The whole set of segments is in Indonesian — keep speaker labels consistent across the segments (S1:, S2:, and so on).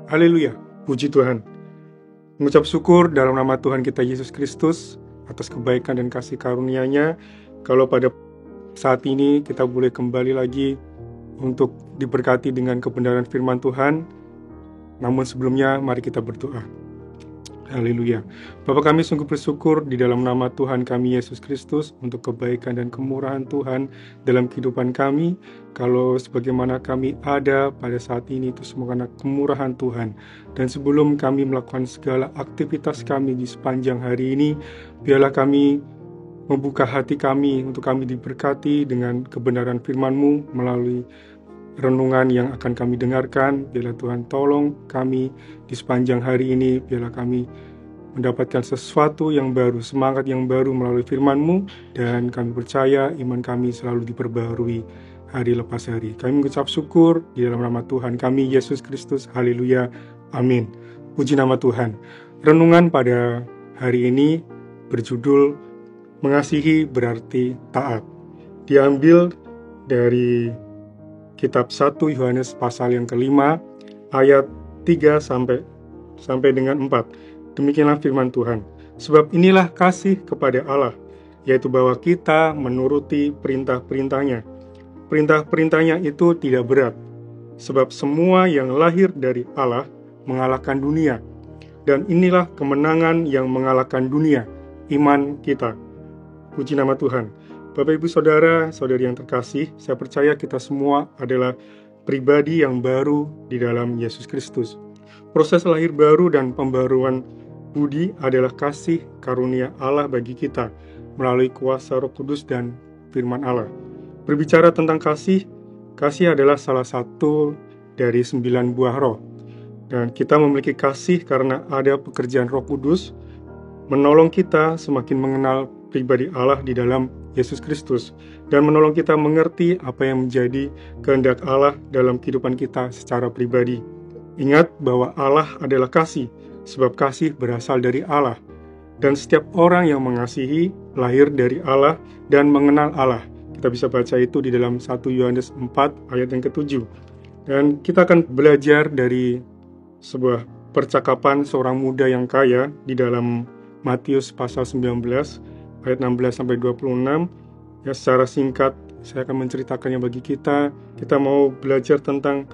S1: Haleluya, puji Tuhan. Mengucap syukur dalam nama Tuhan kita Yesus Kristus atas kebaikan dan kasih karunia-Nya. Kalau pada saat ini kita boleh kembali lagi untuk diberkati dengan kebenaran firman Tuhan. Namun sebelumnya mari kita berdoa. Haleluya. Bapa, kami sungguh bersyukur di dalam nama Tuhan kami Yesus Kristus untuk kebaikan dan kemurahan Tuhan dalam kehidupan kami. Kalau sebagaimana kami ada pada saat ini itu semua karena kemurahan Tuhan. Dan sebelum kami melakukan segala aktivitas kami di sepanjang hari ini, biarlah kami membuka hati kami untuk kami diberkati dengan kebenaran firman-Mu melalui renungan yang akan kami dengarkan. Biarlah Tuhan tolong kami di sepanjang hari ini. Biarlah kami mendapatkan sesuatu yang baru, semangat yang baru melalui firman-Mu. Dan kami percaya iman kami selalu diperbarui hari lepas hari. Kami mengucap syukur di dalam nama Tuhan kami Yesus Kristus. Haleluya. Amin. Puji nama Tuhan. Renungan pada hari ini berjudul Mengasihi Berarti Taat. Diambil dari Kitab 1 Yohanes pasal yang kelima, ayat 3 sampai dengan 4. Demikianlah firman Tuhan. Sebab inilah kasih kepada Allah, yaitu bahwa kita menuruti perintah-perintahnya. Perintah-perintahnya itu tidak berat, sebab semua yang lahir dari Allah mengalahkan dunia. Dan inilah kemenangan yang mengalahkan dunia, iman kita. Puji nama Tuhan. Bapak, Ibu, Saudara, Saudari yang terkasih, saya percaya kita semua adalah pribadi yang baru di dalam Yesus Kristus. Proses lahir baru dan pembaruan budi adalah kasih karunia Allah bagi kita melalui kuasa Roh Kudus dan firman Allah. Berbicara tentang kasih adalah salah satu dari 9 buah roh. Dan kita memiliki kasih karena ada pekerjaan Roh Kudus menolong kita semakin mengenal pribadi Allah di dalam Yesus Kristus dan menolong kita mengerti apa yang menjadi kehendak Allah dalam kehidupan kita secara pribadi. Ingat bahwa Allah adalah kasih, sebab kasih berasal dari Allah. Dan setiap orang yang mengasihi lahir dari Allah dan mengenal Allah. Kita bisa baca itu di dalam 1 Yohanes 4 ayat yang ke-7. Dan kita akan belajar dari sebuah percakapan seorang muda yang kaya di dalam Matius pasal 19 ayat 16 sampai 26. Ya, secara singkat saya akan menceritakannya bagi kita. Kita mau belajar tentang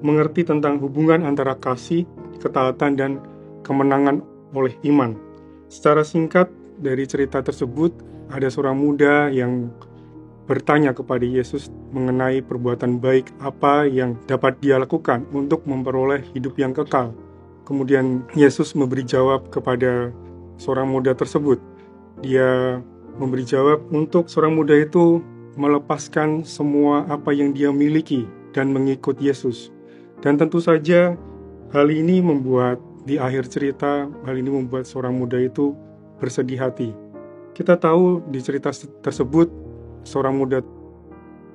S1: mengerti tentang hubungan antara kasih, ketaatan dan kemenangan oleh iman. Secara singkat dari cerita tersebut ada seorang muda yang bertanya kepada Yesus mengenai perbuatan baik apa yang dapat dia lakukan untuk memperoleh hidup yang kekal. Kemudian Yesus memberi jawab kepada seorang muda tersebut. Dia memberi jawab untuk seorang muda itu melepaskan semua apa yang dia miliki dan mengikut Yesus. Dan tentu saja hal ini membuat di akhir cerita, hal ini membuat seorang muda itu bersedih hati. Kita tahu di cerita tersebut seorang muda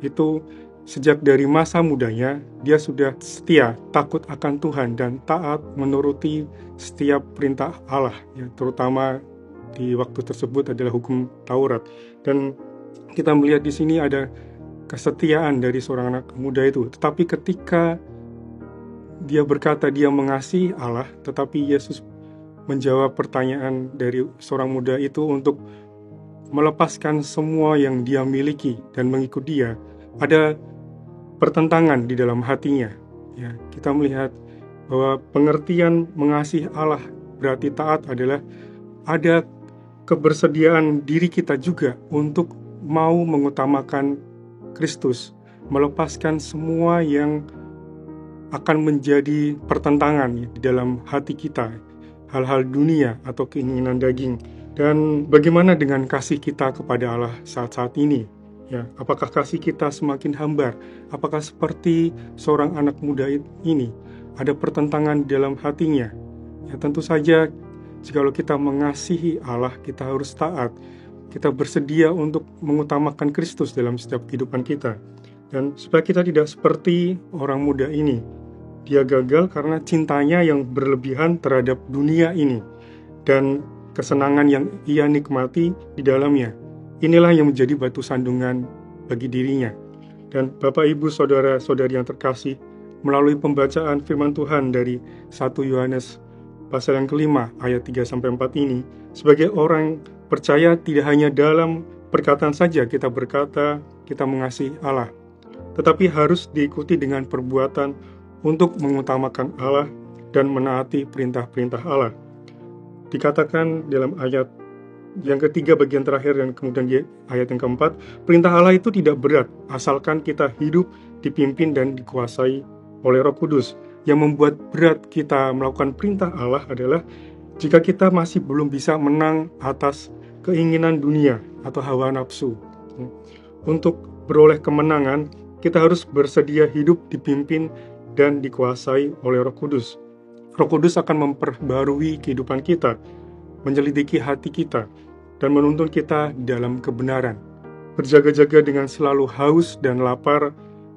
S1: itu sejak dari masa mudanya dia sudah setia, takut akan Tuhan dan taat menuruti setiap perintah Allah, ya, terutama di waktu tersebut adalah hukum Taurat. Dan kita melihat di sini ada kesetiaan dari seorang anak muda itu. Tetapi ketika dia berkata dia mengasihi Allah, tetapi Yesus menjawab pertanyaan dari seorang muda itu untuk melepaskan semua yang dia miliki dan mengikut dia. Ada pertentangan di dalam hatinya. Ya, kita melihat bahwa pengertian mengasihi Allah berarti taat adalah ada kebersediaan diri kita juga untuk mau mengutamakan Kristus, melepaskan semua yang akan menjadi pertentangan di dalam hati kita, hal-hal dunia atau keinginan daging. Dan bagaimana dengan kasih kita kepada Allah saat-saat ini? Ya, apakah kasih kita semakin hambar? Apakah seperti seorang anak muda ini ada pertentangan di dalam hatinya? Ya, tentu saja jikalau kita mengasihi Allah, kita harus taat. Kita bersedia untuk mengutamakan Kristus dalam setiap kehidupan kita. Dan supaya kita tidak seperti orang muda ini. Dia gagal karena cintanya yang berlebihan terhadap dunia ini. Dan kesenangan yang ia nikmati di dalamnya. Inilah yang menjadi batu sandungan bagi dirinya. Dan Bapak, Ibu, Saudara-saudari yang terkasih, melalui pembacaan firman Tuhan dari 1 Yohanes pasal yang kelima ayat 3-4 ini. Sebagai orang percaya, tidak hanya dalam perkataan saja kita berkata kita mengasihi Allah, tetapi harus diikuti dengan perbuatan untuk mengutamakan Allah dan menaati perintah-perintah Allah. Dikatakan dalam ayat yang ketiga bagian terakhir dan kemudian di ayat yang keempat, perintah Allah itu tidak berat asalkan kita hidup dipimpin dan dikuasai oleh Roh Kudus. Yang membuat berat kita melakukan perintah Allah adalah jika kita masih belum bisa menang atas keinginan dunia atau hawa nafsu. Untuk beroleh kemenangan, kita harus bersedia hidup dipimpin dan dikuasai oleh Roh Kudus. Roh Kudus akan memperbarui kehidupan kita, menyelidiki hati kita, dan menuntun kita dalam kebenaran. Berjaga-jaga dengan selalu haus dan lapar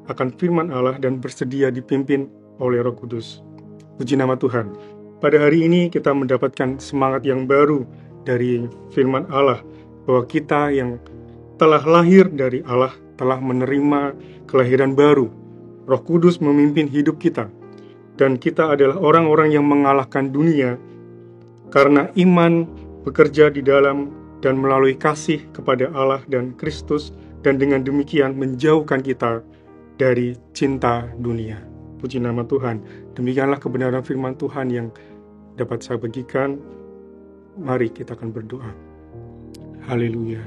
S1: akan firman Allah dan bersedia dipimpin oleh Roh Kudus. Puji nama Tuhan. Pada hari ini kita mendapatkan semangat yang baru dari firman Allah, bahwa kita yang telah lahir dari Allah telah menerima kelahiran baru. Roh Kudus memimpin hidup kita, dan kita adalah orang-orang yang mengalahkan dunia karena iman bekerja di dalam dan melalui kasih kepada Allah dan Kristus, dan dengan demikian menjauhkan kita dari cinta dunia. Puji nama Tuhan. Demikianlah kebenaran firman Tuhan yang dapat saya bagikan. Mari kita akan berdoa. Haleluya.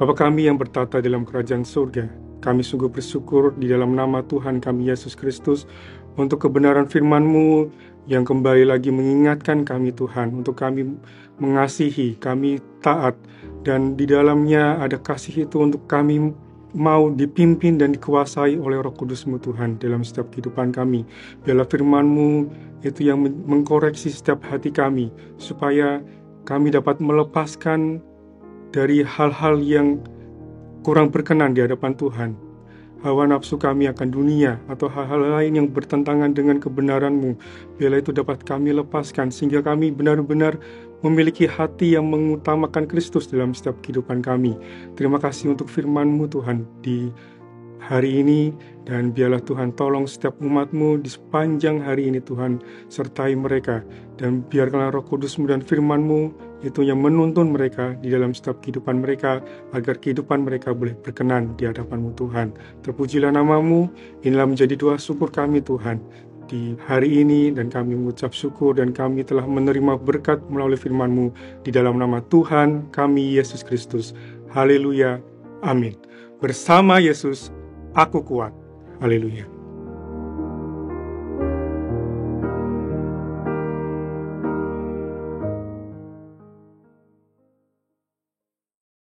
S1: Bapa kami yang bertata dalam kerajaan surga, kami sungguh bersyukur di dalam nama Tuhan kami Yesus Kristus untuk kebenaran firman-Mu yang kembali lagi mengingatkan kami Tuhan, untuk kami mengasihi, kami taat, dan di dalamnya ada kasih itu untuk kami mau dipimpin dan dikuasai oleh Roh Kudus-Mu Tuhan dalam setiap kehidupan kami. Biarlah firman-Mu itu yang mengkoreksi setiap hati kami, supaya kami dapat melepaskan dari hal-hal yang kurang berkenan di hadapan Tuhan. Hawa nafsu kami akan dunia atau hal-hal lain yang bertentangan dengan kebenaran-Mu, biarlah itu dapat kami lepaskan, sehingga kami benar-benar memiliki hati yang mengutamakan Kristus dalam setiap kehidupan kami. Terima kasih untuk firman-Mu Tuhan di hari ini, dan biarlah Tuhan tolong setiap umat-Mu di sepanjang hari ini Tuhan, sertai mereka, dan biarkanlah Roh Kudus-Mu dan firman-Mu itu yang menuntun mereka di dalam setiap kehidupan mereka, agar kehidupan mereka boleh berkenan di hadapan-Mu Tuhan. Terpujilah nama-Mu. Inilah menjadi doa syukur kami Tuhan di hari ini, dan kami mengucap syukur dan kami telah menerima berkat melalui firman-Mu di dalam nama Tuhan kami Yesus Kristus. Haleluya. Amin. Bersama Yesus aku kuat. Haleluya.